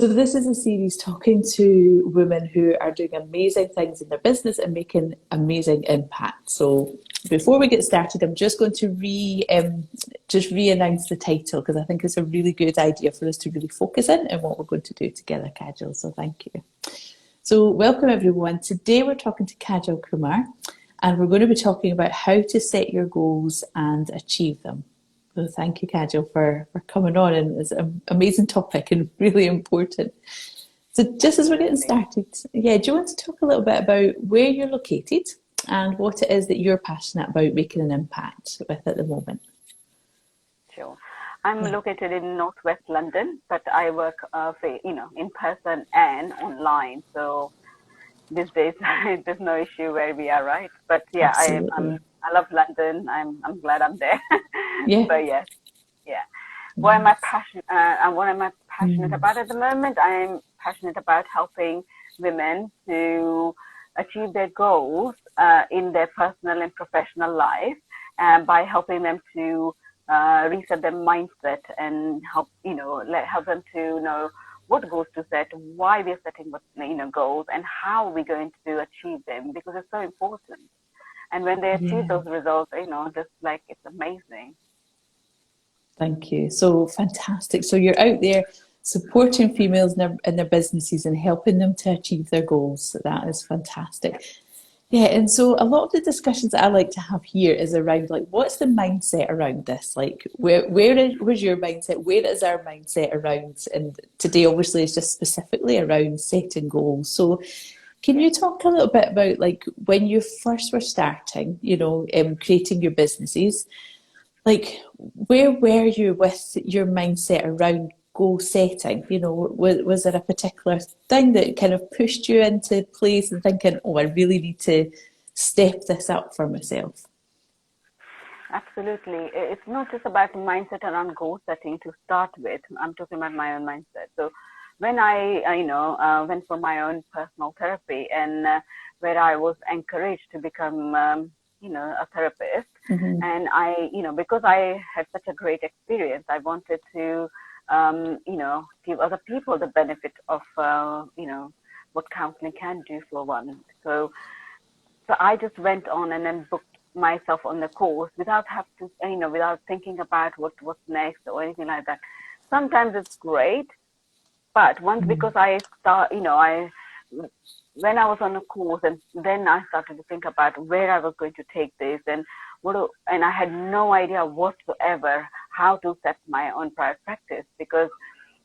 So this is a series talking to women who are doing amazing things in their business and making amazing impact. So before we get started, I'm just going to re-announce the title because I think it's a really good idea for us to really focus in on what we're going to do together, Kajal. So thank you. So welcome everyone. Today we're talking to Kajal Kumar and we're going to be talking about how to set your goals and achieve them. So thank you, Kajal, for coming on, and it's an amazing topic and really important. So just as we're getting started, do you want to talk a little bit about where you're located and what it is that you're passionate about making an impact with at the moment? Sure. I'm located in Northwest London, but I work, in person and online. So these days, there's no issue where we are, right? But yeah, I love London. I'm glad I'm there. Yeah. But yes, yeah. What am I passionate about at the moment? I'm passionate about helping women to achieve their goals in their personal and professional life, by helping them to reset their mindset and help them to know what goals to set, why we're setting goals, and how we're going to achieve them, because it's so important. And when they achieve those results, just like it's amazing. Thank you. So fantastic. So you're out there supporting females in their businesses and helping them to achieve their goals. So that is fantastic. Yeah, and so a lot of the discussions that I like to have here is around, like, what's the mindset around this? Like, where's your mindset? Where is our mindset around? And today, obviously, is just specifically around setting goals. So can you talk a little bit about, like, when you first were starting, creating your businesses, like, where were you with your mindset around goal setting? Was there a particular thing that kind of pushed you into place and thinking, oh, I really need to step this up for myself? Absolutely. It's not just about mindset around goal setting to start with. I'm talking about my own mindset. So when I went for my own personal therapy, and where I was encouraged to become, a therapist, and because I had such a great experience, I wanted to, give other people the benefit of, what counseling can do for one. So I just went on and then booked myself on the course without without thinking about what's next or anything like that. Sometimes it's great, but once, because when I was on a course, and then I started to think about where I was going to take this, and I had no idea whatsoever how to set my own private practice, because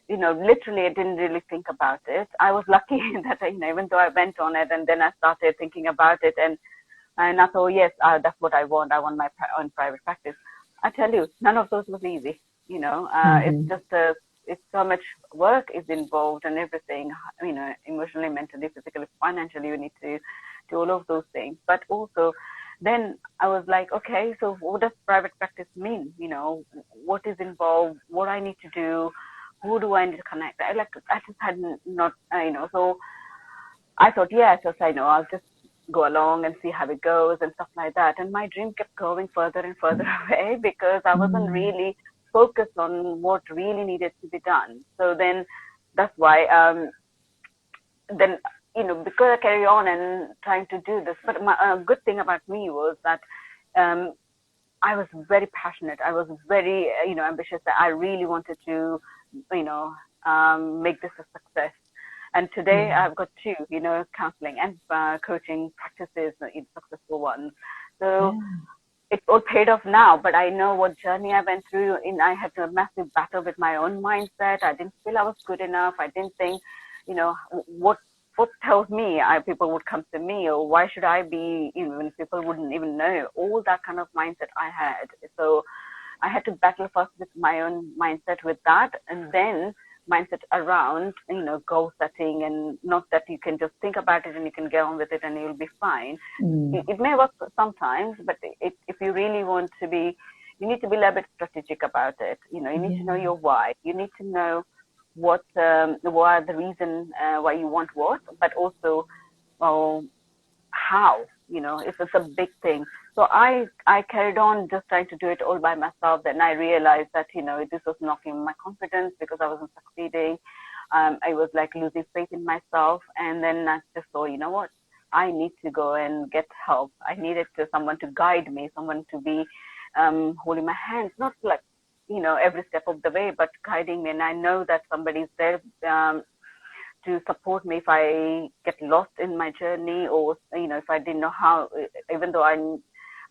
literally I didn't really think about it. I was lucky that even though I went on it, and then I started thinking about it, and I thought, yes, that's what I want. I want my own private practice. I tell you, none of those was easy. It's just it's so much work is involved and everything, emotionally, mentally, physically, financially, you need to do all of those things. But also, then I was like, okay, so what does private practice mean? What is involved, what I need to do, who do I need to connect? I just had not, so I thought, yes, I know, I'll just go along and see how it goes and stuff like that. And my dream kept going further and further away, because I wasn't really focused on what really needed to be done. So then that's why, because I carry on and trying to do this. But my good thing about me was that I was very passionate. I was very, ambitious. That I really wanted to, make this a success. And today I've got two, counseling and coaching practices, in successful ones. So it's all paid off now, but I know what journey I went through. I had a massive battle with my own mindset. I didn't feel I was good enough. I didn't think, what tells me people would come to me, or why should I be, when people wouldn't even know, all that kind of mindset I had. So I had to battle first with my own mindset with that, and then mindset around, goal setting, and not that you can just think about it and you can get on with it and you'll be fine. It may work sometimes, but if you really want to be, you need to be a little bit strategic about it. You need to know your why. You need to know what the reason why you want what, but also how. It's a big thing. So I carried on just trying to do it all by myself. Then I realized that, this was knocking my confidence because I wasn't succeeding. I was like losing faith in myself. And then I just thought, you know what? I need to go and get help. I needed someone to guide me, someone to be holding my hands, not like, every step of the way, but guiding me. And I know that somebody's there to support me if I get lost in my journey, or if I didn't know how, even though I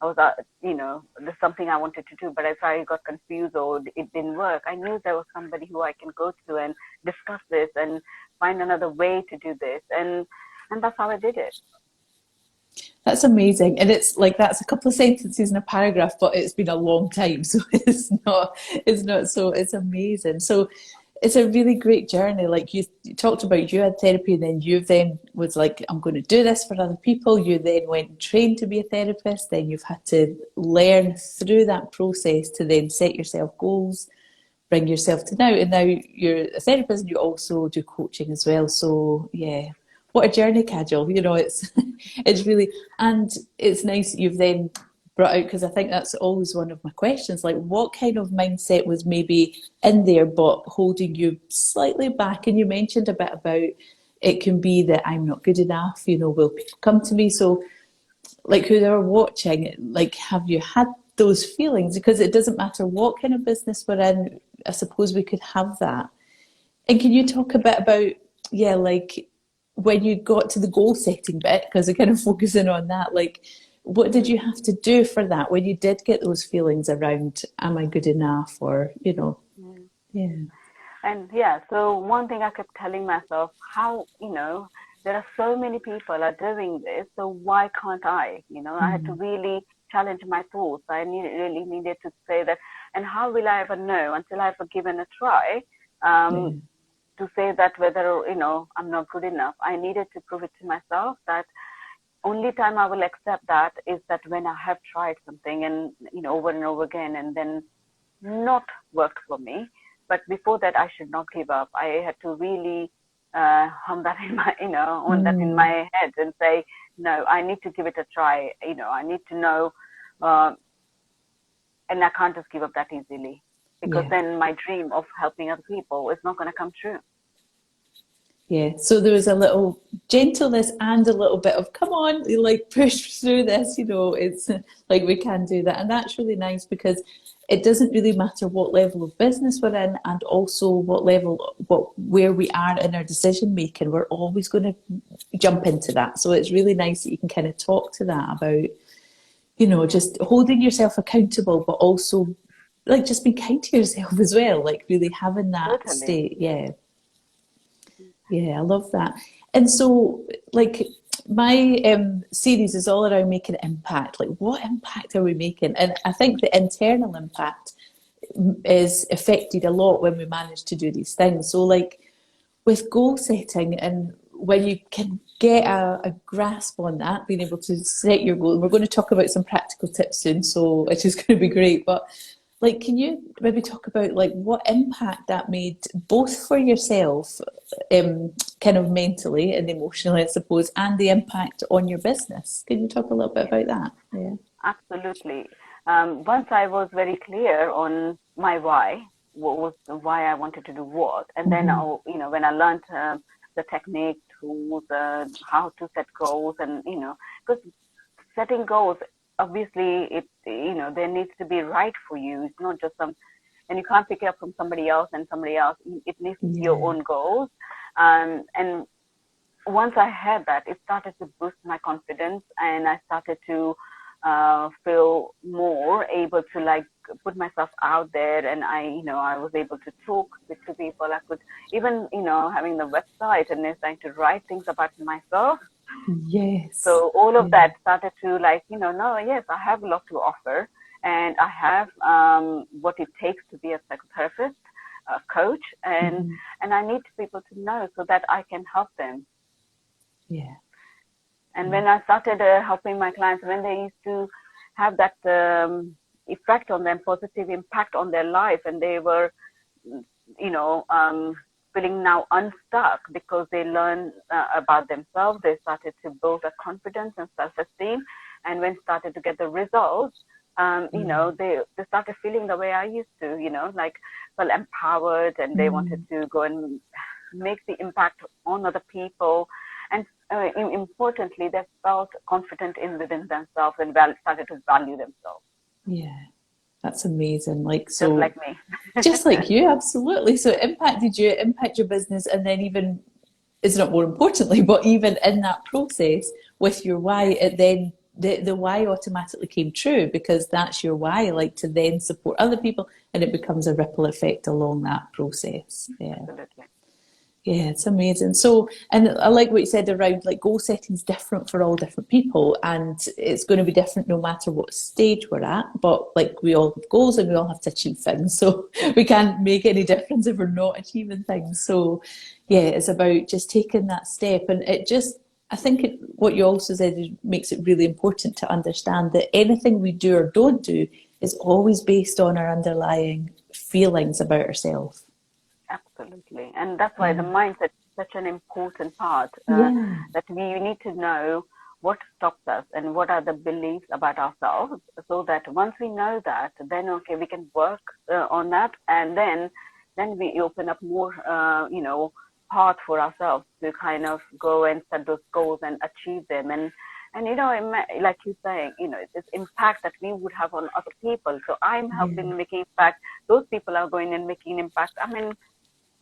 was there's something I wanted to do, but if I got confused or it didn't work, I knew there was somebody who I can go to and discuss this and find another way to do this, and that's how I did it. That's amazing. And it's like, that's a couple of sentences in a paragraph, but it's been a long time. So it's not, so it's amazing. So it's a really great journey. Like you talked about, you had therapy, and then you then was like, I'm going to do this for other people. You then went and trained to be a therapist. Then you've had to learn through that process to then set yourself goals, bring yourself to now. And now you're a therapist and you also do coaching as well. So yeah, what a journey, Kajal. It's really, and it's nice that you've then brought out, because I think that's always one of my questions, like what kind of mindset was maybe in there but holding you slightly back? And you mentioned a bit about it can be that I'm not good enough, will people come to me? So like, who are watching, like, have you had those feelings? Because it doesn't matter what kind of business we're in, I suppose we could have that. And can you talk a bit about, like when you got to the goal setting bit, because we're kind of focusing on that, like what did you have to do for that when you did get those feelings around, am I good enough, or yeah. And so one thing I kept telling myself, how there are so many people are doing this, so why can't I? I had to really challenge my thoughts. I really needed to say that, and how will I ever know until I've given a try to say that whether I'm not good enough. I needed to prove it to myself that only time I will accept that is that when I have tried something and over and over again, and then not worked for me. But before that, I should not give up. I had to really hum that in my that in my head and say, no, I need to give it a try. I need to know, and I can't just give up that easily, because then my dream of helping other people is not going to come true. Yeah, so there was a little gentleness and a little bit of, come on, like push through this, it's like we can do that. And that's really nice, because it doesn't really matter what level of business we're in, and also where we are in our decision making, we're always going to jump into that. So it's really nice that you can kind of talk to that about, just holding yourself accountable, but also like just being kind to yourself as well, like really having that state. Yeah, I love that. And so, like, my series is all around making impact. Like, what impact are we making? And I think the internal impact is affected a lot when we manage to do these things. So, like, with goal setting, and when you can get a grasp on that, being able to set your goal, we're going to talk about some practical tips soon, so it's just going to be great. But like, can you maybe talk about like what impact that made both for yourself, kind of mentally and emotionally, I suppose, and the impact on your business? Can you talk a little bit about that? Yeah. Absolutely. Once I was very clear on my why, what was why I wanted to do what, and then when I learned the technique, tools, how to set goals, and because setting goals, obviously there needs to be right for you. It's not just and you can't pick it up from somebody else and somebody else. It needs to be your own goals. And once I had that, it started to boost my confidence, and I started to feel more able to like put myself out there, and I was able to talk to people. I could even having the website and starting to write things about myself. Yes. So all of that started to like yes, I have a lot to offer, and I have what it takes to be a psychotherapist, a coach, and I need people to know so that I can help them. Yeah. And when I started helping my clients, when they used to have that effect on them, positive impact on their life, and they were, feeling now unstuck because they learn about themselves, they started to build a confidence and self-esteem. And when started to get the results, they started feeling the way I used to, like felt empowered, and they wanted to go and make the impact on other people. And importantly, they felt confident within themselves and started to value themselves. Yeah, that's amazing. Like, so just like me. just like you, absolutely. So it impacted you, it impacted your business, and then even, is not more importantly, but even in that process with your why, it then the why automatically came true, because that's your why, like to then support other people, and it becomes a ripple effect along that process. Yeah. Absolutely. Yeah, it's amazing. So, and I like what you said around like goal setting is different for all different people, and it's going to be different no matter what stage we're at. But like we all have goals and we all have to achieve things, so we can't make any difference if we're not achieving things. So, yeah, it's about just taking that step, and it just, I think what you also said makes it really important to understand that anything we do or don't do is always based on our underlying feelings about ourselves. Absolutely. And that's why the mindset is such an important part, that we need to know what stops us and what are the beliefs about ourselves, so that once we know that, then, okay, we can work on that, and then we open up more, path for ourselves to kind of go and set those goals and achieve them. And like you're saying, this impact that we would have on other people. So I'm helping making impact. Those people are going and making impact. I mean,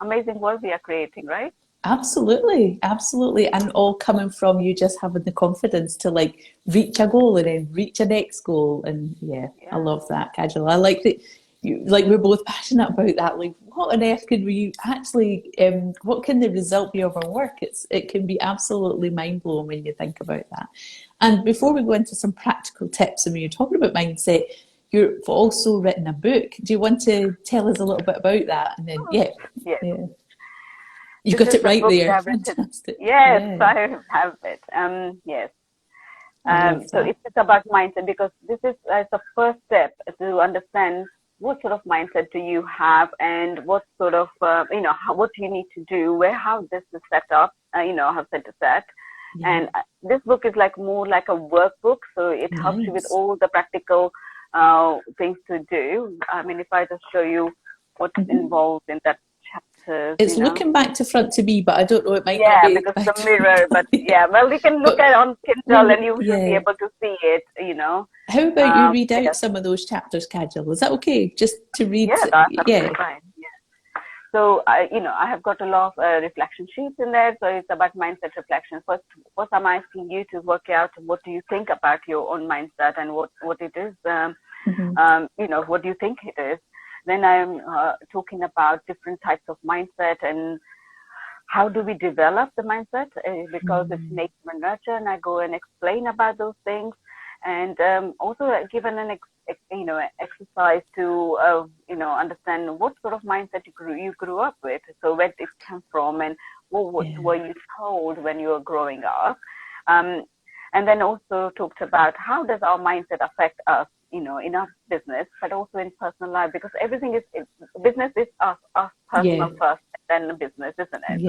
amazing world we are creating, right? Absolutely, absolutely. And all coming from you just having the confidence to like reach a goal and then reach a next goal. And I love that, Kajal. I like that you, like, we're both passionate about that. Like, what on earth could we actually, what can the result be of our work? It can be absolutely mind blowing when you think about that. And before we go into some practical tips, and when you're talking about mindset, you've also written a book. Do you want to tell us a little bit about that? And then, you got it right there. Fantastic. Yes, I have it. Yes. So it's about mindset, because this is the first step to understand what sort of mindset do you have, and what sort of, what you need to do, how this is set up, how set to set. And this book is like more like a workbook. So it helps you with all the practical things to do. I mean, if I just show you what's involved in that chapter. It's looking back to front to me, but I don't know, it might not be. Yeah, because the mirror, but well, you can look at it on Kindle and you should be able to see it, How about you read out some of those chapters, Kajal? Is that okay? Just to read? Yeah, that's absolutely fine. Yeah. So, I have got a lot of reflection sheets in there. So it's about mindset reflection. First I'm asking you to work out what do you think about your own mindset and what it is, what do you think it is. Then I'm talking about different types of mindset and how do we develop the mindset, because it's nature and nurture, and I go and explain about those things, and also given an exercise to understand what sort of mindset you grew up with, so where it came from, and what were you told when you were growing up, and then also talked about how does our mindset affect us, in our business, but also in personal life, because everything is business is us personal first, and then the business, isn't it?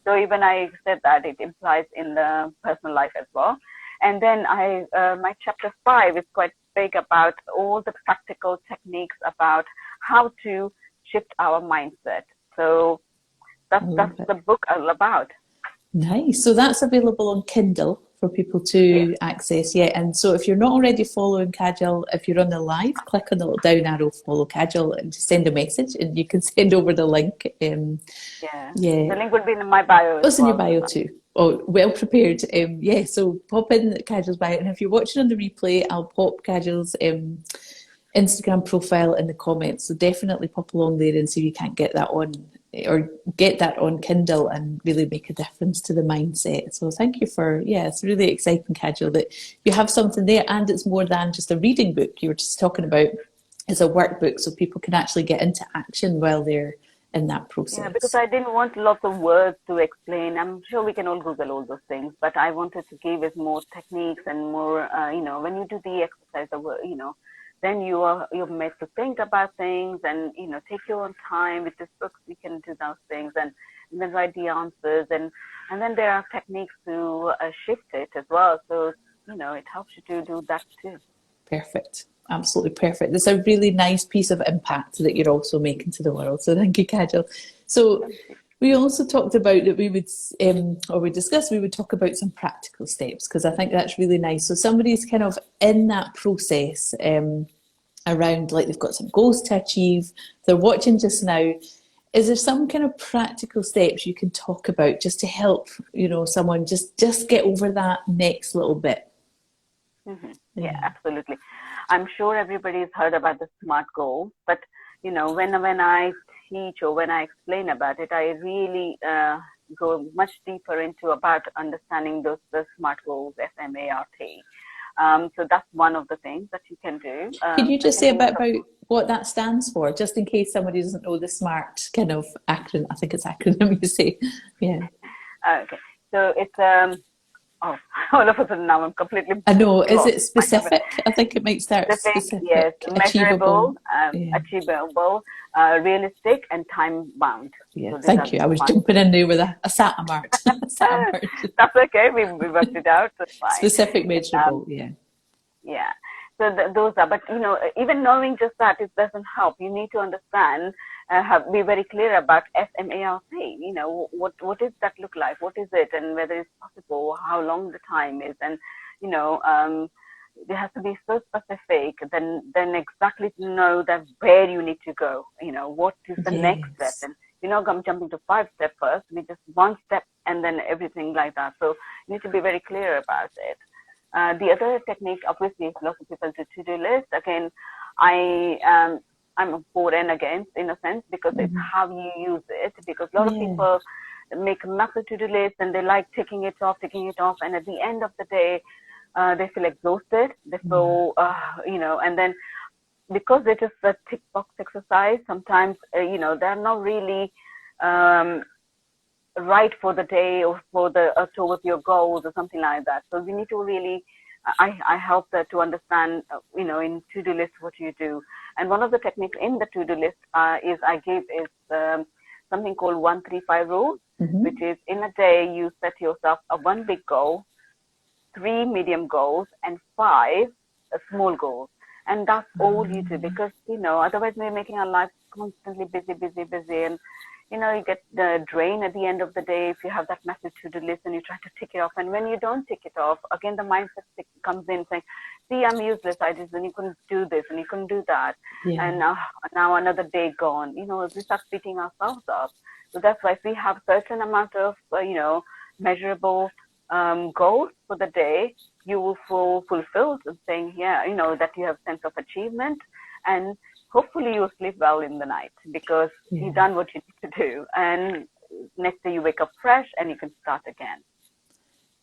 So even I said that it implies in the personal life as well. And then my chapter 5 is quite big about all the practical techniques about how to shift our mindset. So that's the book all about. Nice. So that's available on Kindle for people to access. And so if you're not already following Kajal, if you're on the live, click on the little down arrow, follow Kajal, and just send a message, and you can send over the link. The link would be in my bio. It's in your bio too. Oh, well prepared. So pop in Kajal's bio, and if you're watching on the replay, I'll pop Kajal's Instagram profile in the comments. So definitely pop along there and see if you can't get that on, or get that on Kindle, and really make a difference to the mindset. So thank you for, it's really exciting, Kajal, that you have something there, and it's more than just a reading book. You were just talking about it's a workbook, so people can actually get into action while they're in that process. Yeah, because I didn't want lots of words to explain. I'm sure we can all Google all those things, but I wanted to give it more techniques and more, when you do the exercise, then you're made to think about things, and take your own time. With this book you can do those things, and then write the answers, and then there are techniques to shift it as well. So it helps you to do that too. Perfect. Absolutely perfect. It's a really nice piece of impact that you're also making to the world. So thank you, Kajal. So We also talked about that we would, or we discussed, we would talk about some practical steps, because I think that's really nice. So somebody's kind of in that process around, like they've got some goals to achieve, they're watching just now. Is there some kind of practical steps you can talk about just to help, someone just get over that next little bit? Yeah, absolutely. I'm sure everybody's heard about the SMART goal, but when I teach or when I explain about it, I really go much deeper into about understanding the SMART goals, SMART. So that's one of the things that you can do. Can you just say a bit about what that stands for, just in case somebody doesn't know the SMART kind of acronym? I think it's acronym you say. Yeah. Okay. So it's all of a sudden now I'm completely. I know. Is it specific? I think it might start specific. Yes, achievable, achievable, realistic, and time bound. Yeah, so thank you. I was jumping in there with a SATMART. That's okay. We worked it out. That's fine. Specific, measurable. Yeah. So those are, but even knowing just that, it doesn't help. You need to understand, be very clear about SMART. What does that look like? What is it, and whether it's possible, how long the time is, and it has to be so specific. Then exactly to know that where you need to go. What is the next step, and I'm jumping to 5 steps first. We just 1 step, and then everything like that. So you need to be very clear about it. The other technique, obviously, lots of people do to-do list. Again, I'm for and against in a sense, because it's how you use it. Because a lot of people make a massive to-do list and they like ticking it off, and at the end of the day, they feel exhausted. They feel, and then because it is a tick box exercise, sometimes they're not really right for the day or for towards your goals or something like that. So we need to really, I help to understand, in to-do list what you do. And one of the techniques in the to-do list is something called 1-3-5 rule, which is in a day you set yourself a 1 big goal, 3 medium goals, and 5 small goals. And that's all you do, because otherwise we're making our lives constantly busy, and you get drained at the end of the day if you have that massive to-do list and you try to tick it off. And when you don't tick it off, again, the mindset comes in saying, see, I'm useless. And you couldn't do this and you couldn't do that. Yeah. And now another day gone. We start beating ourselves up. So that's why if we have certain amount of, measurable goals for the day, you will feel fulfilled and saying, that you have sense of achievement, and hopefully you'll sleep well in the night because you've done what you need to do. And next day you wake up fresh and you can start again.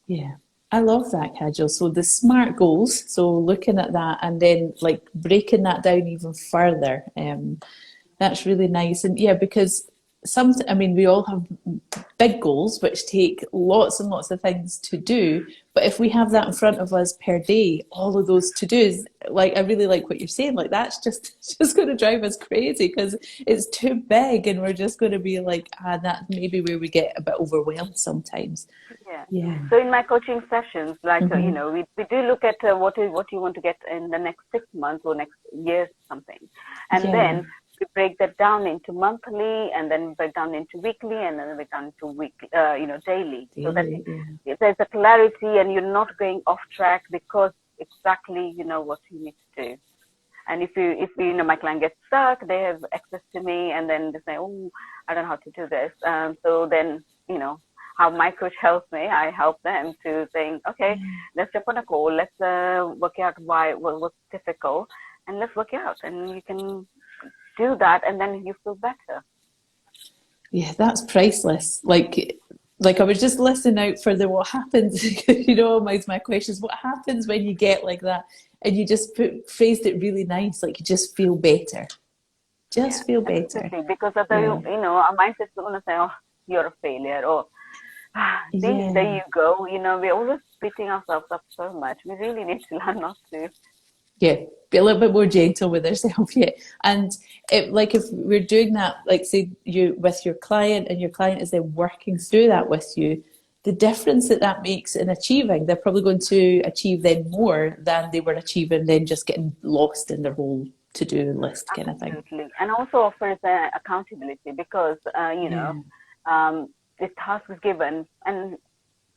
Yeah. I love that, Kajal. So the SMART goals, so looking at that and then like breaking that down even further, that's really nice. And because we all have big goals which take lots and lots of things to do, but if we have that in front of us per day, all of those to-dos, like I really like what you're saying, like that's just going to drive us crazy because it's too big, and we're just going to be like, that's maybe where we get a bit overwhelmed sometimes. So in my coaching sessions, like we do look at what you want to get in the next 6 months or next year, something, and then we break that down into monthly, and then break down into weekly, and then break down into weekly, daily. So that there's a clarity, and you're not going off track because exactly you know what you need to do. And if my client gets stuck, they have access to me, and then they say, oh, I don't know how to do this. So then how my coach helps me, I help them to saying, okay, let's jump on a call, let's work out what's difficult, and let's work it out, and you can do that, and then you feel better. Yeah, that's priceless. Like I was just listening out for what happens. My questions. What happens when you get like that, and you just phrased it really nice. Like you just feel better. Feel better. Absolutely. Because our mindset's going to say, "Oh, you're a failure," or there you go. We're always beating ourselves up so much. We really need to learn not to. Yeah, be a little bit more gentle with ourselves. Yeah, and if we're doing that, like say you with your client, and your client is then working through that with you, the difference that makes in achieving, they're probably going to achieve then more than they were achieving then just getting lost in their whole to-do list kind of thing. Absolutely, and also offers accountability because the task is given, and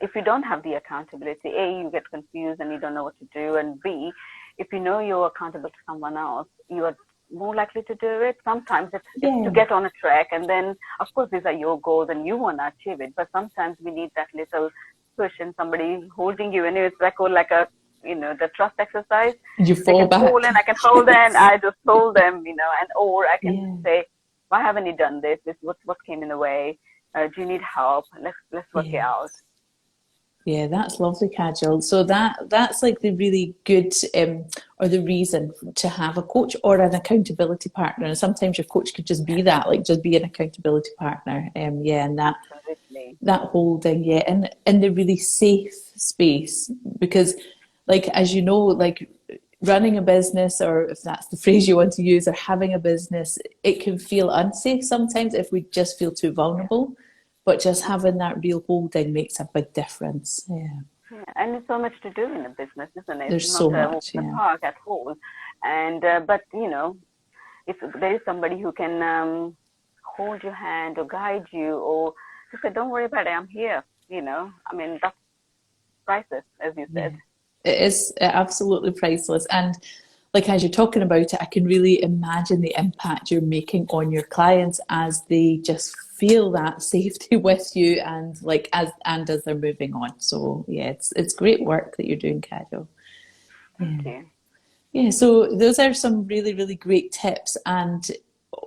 if you don't have the accountability, A, you get confused and you don't know what to do, and B, if you know you're accountable to someone else, you are more likely to do it. Sometimes it's to get on a track, and then of course these are your goals and you want to achieve it, but sometimes we need that little push and somebody holding you, and it's like a the trust exercise. You fall back. Hold and I can hold them. I just hold them, and or I can say, why haven't you done this? What came in the way? Do you need help? Let's work it out. Yeah, that's lovely, Kajal. So that's like the really good or the reason to have a coach or an accountability partner. And sometimes your coach could just be that, like just be an accountability partner. And that Absolutely. that holding, and in the really safe space, because like as you know, like running a business, or if that's the phrase you want to use, or having a business, it can feel unsafe sometimes if we just feel too vulnerable. But just having that real holding makes a big difference. Yeah, and there's so much to do in a business, isn't it? There's it's so not much, a park at all. And but if there is somebody who can hold your hand or guide you, or just say, "Don't worry about it, I'm here." I mean, that's priceless, as you said. It is absolutely priceless. And like as you're talking about it, I can really imagine the impact you're making on your clients as they just feel that safety with you, and as they're moving on. So it's great work that you're doing, Kajal. Thank you. Yeah, so those are some really, really great tips. And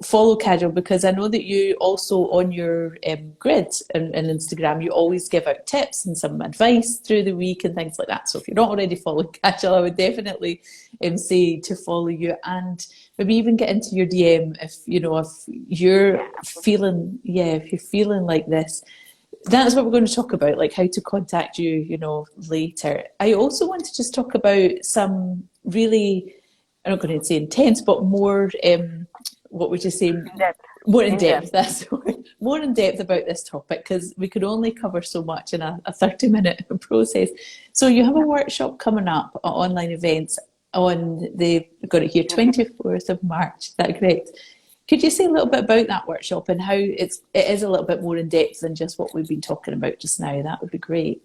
follow Kajal, because I know that you also on your grid and Instagram, you always give out tips and some advice through the week and things like that. So if you're not already following Kajal, I would definitely say to follow you, and maybe even get into your DM if you're feeling like this. That's what we're going to talk about, like how to contact you, later. I also want to just talk about some really, I'm not going to say intense, but more, what would you say? More in depth. That's the word. More in depth about this topic, because we could only cover so much in a 30-minute process. So you have a workshop coming up, online events on got it here, 24th of March. Is that correct? Could you say a little bit about that workshop and how it is a little bit more in depth than just what we've been talking about just now? That would be great.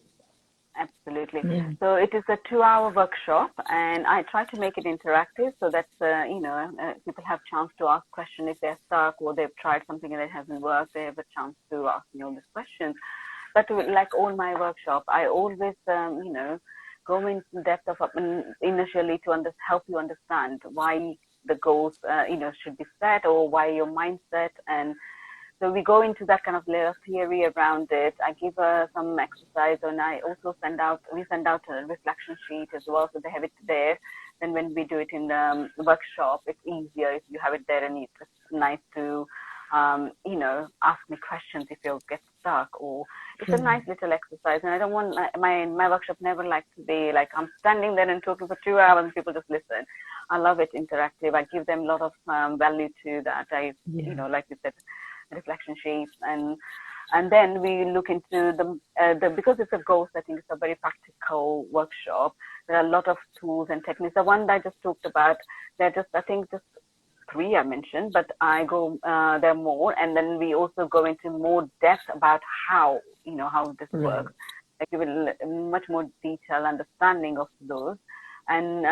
Absolutely. Yeah. So it is a 2-hour workshop, and I try to make it interactive so that people have a chance to ask questions if they're stuck or they've tried something and it hasn't worked. They have a chance to ask me all these questions. But like all my workshops, I always go into depth of initially to help you understand why the goals should be set, or why your mindset. And so we go into that kind of layer of theory around it. I give some exercise, and I also we send out a reflection sheet as well, so they have it there. Then when we do it in the workshop, it's easier if you have it there, and it's nice to ask me questions if you get stuck, or it's a nice little exercise. And I don't want my workshop never like to be like I'm standing there and talking for 2 hours and people just listen. I love it interactive. I give them a lot of value to that. Like you said, reflection sheets, and then we look into the because it's a goal setting, it's a very practical workshop. There are a lot of tools and techniques. The one that I just talked about, they're just 3 I mentioned, but I go there more, and then we also go into more depth about how this works. I give it much more detailed understanding of those, and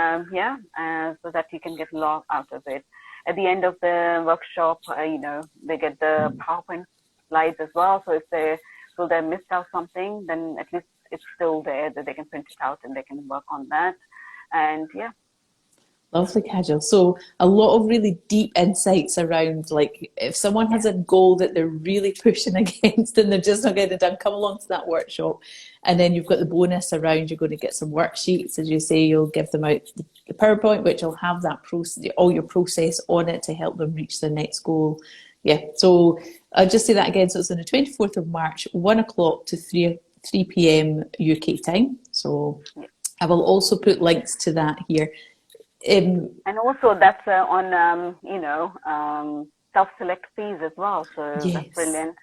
so that you can get a lot out of it. At the end of the workshop, they get the PowerPoint slides as well. So if they missed out something, then at least it's still there that they can print it out and they can work on that. And Lovely, Kajal. So a lot of really deep insights around, like, if someone has a goal that they're really pushing against and they're just not getting it done, come along to that workshop. And then you've got the bonus around, you're going to get some worksheets. As you say, you'll give them out the PowerPoint, which will have that all your process on it to help them reach their next goal. Yeah, so I'll just say that again. So it's on the 24th of March, 1 o'clock to 3 p.m. UK time. So I will also put links to that here. And also that's on self-select fees as well, so that's brilliant.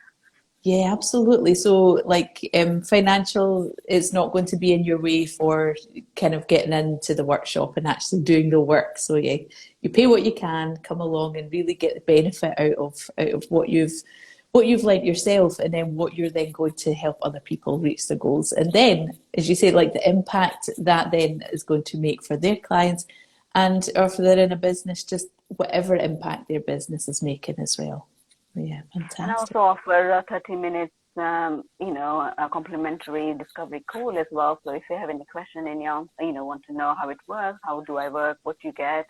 Yeah, absolutely. So like financial is not going to be in your way for kind of getting into the workshop and actually doing the work. So you pay what you can, come along and really get the benefit out of what you've what you've learnt yourself, and then what you're then going to help other people reach their goals. And then, as you say, like the impact that then is going to make for their clients, and or if they're in a business, just whatever impact their business is making as well. Yeah, fantastic. And I also offer 30 minutes, a complimentary discovery call as well. So if you have any question and you want to know how it works, how do I work, what you get,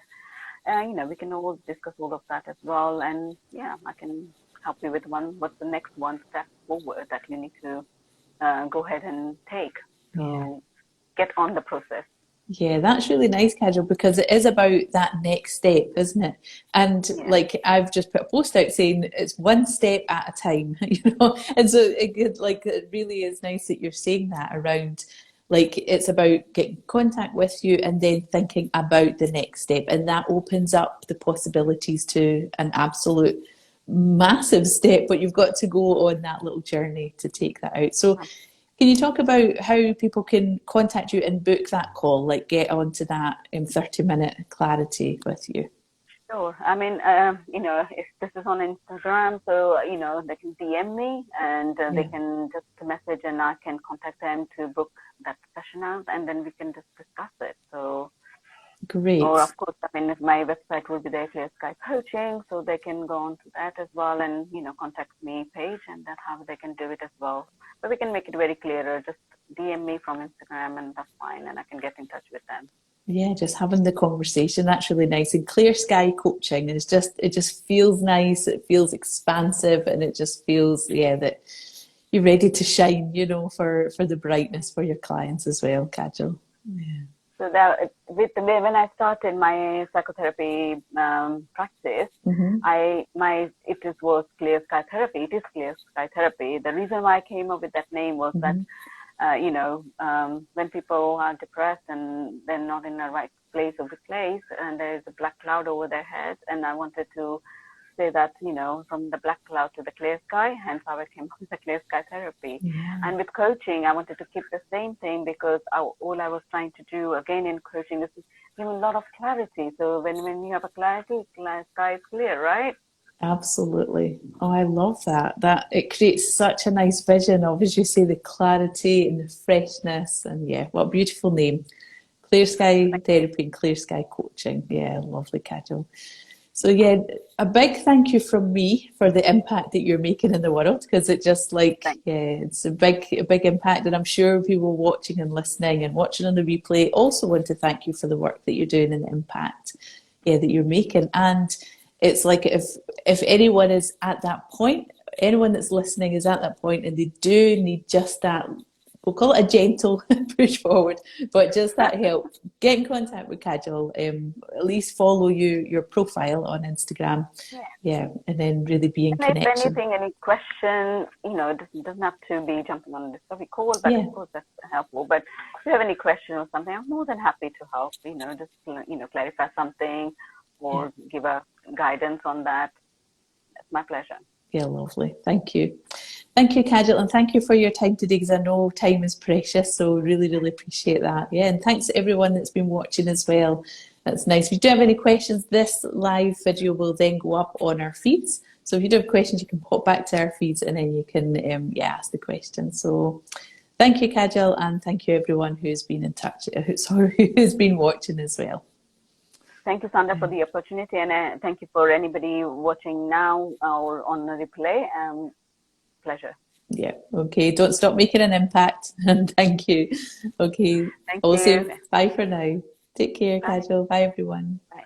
we can all discuss all of that as well. And yeah, I can help you with what's the next one step forward that you need to go ahead and take to get on the process. Yeah, that's really nice, Kajal, because it is about that next step, isn't it? And like I've just put a post out saying it's one step at a time, And so it really is nice that you're saying that around, like it's about getting contact with you and then thinking about the next step, and that opens up the possibilities to an absolute massive step. But you've got to go on that little journey to take that out. So. Can you talk about how people can contact you and book that call, like get onto that 30-minute clarity with you? Sure. I mean, if this is on Instagram, so, they can DM me and they can just message and I can contact them to book that session out, and then we can just discuss it. So, great. Or, of course, my website will be there, 𝐂𝐴 Coaching, so they can go on to that as well and, contact me page, and that's how they can do it as well. But we can make it very clearer. Just DM me from Instagram and that's fine, and I can get in touch with them. Yeah, just having the conversation, that's really nice. And 𝐂𝐴 Coaching, and it just feels nice, it feels expansive, and it just feels, that you're ready to shine, for the brightness for your clients as well, Kajal. Yeah. So that when I started my psychotherapy practice, it was 𝐂𝐴 Therapy. It is 𝐂𝐴 Therapy. The reason why I came up with that name was that, when people are depressed and they're not in the right place or good place, and there's a black cloud over their head, and I wanted to say that, from the black cloud to the clear sky, hence how I came up with the 𝐂𝐴 Therapy. Yeah. And with coaching, I wanted to keep the same thing, because all I was trying to do, again, in coaching is give a lot of clarity. So when you have a clarity, sky is clear, right? Absolutely. Oh, I love that. That it creates such a nice vision of, as you say, the clarity and the freshness. And what a beautiful name. 𝐂𝐴 Therapy and 𝐂𝐴 Coaching. Yeah, lovely, Kajal. So a big thank you from me for the impact that you're making in the world, because it just it's a big impact, and I'm sure people watching and listening and watching on the replay also want to thank you for the work that you're doing and the impact that you're making. And it's like if anyone is at that point, anyone that's listening is at that point, and they do need just that, we'll call it a gentle push forward, but just that help, get in contact with Kajal, at least follow your profile on Instagram, and then really be in connection. If anything, any question, it doesn't have to be jumping on a discovery call, but of course that's helpful. But if you have any question or something, I'm more than happy to help, just, clarify something or give a guidance on that. It's my pleasure. Yeah, lovely. Thank you. Thank you, Kajal, and thank you for your time today, because I know time is precious, so really, really appreciate that. Yeah, and thanks to everyone that's been watching as well. That's nice. If you do have any questions, this live video will then go up on our feeds. So if you do have questions, you can pop back to our feeds, and then you can ask the question. So thank you, Kajal, and thank you everyone who's been in touch, who's been watching as well. Thank you, Sandra, for the opportunity, and thank you for anybody watching now or on the replay. Pleasure. Yeah. Okay. Don't stop making an impact. And thank you. Okay. Thank you. Bye for now. Take care, Kajal. Bye, everyone. Bye.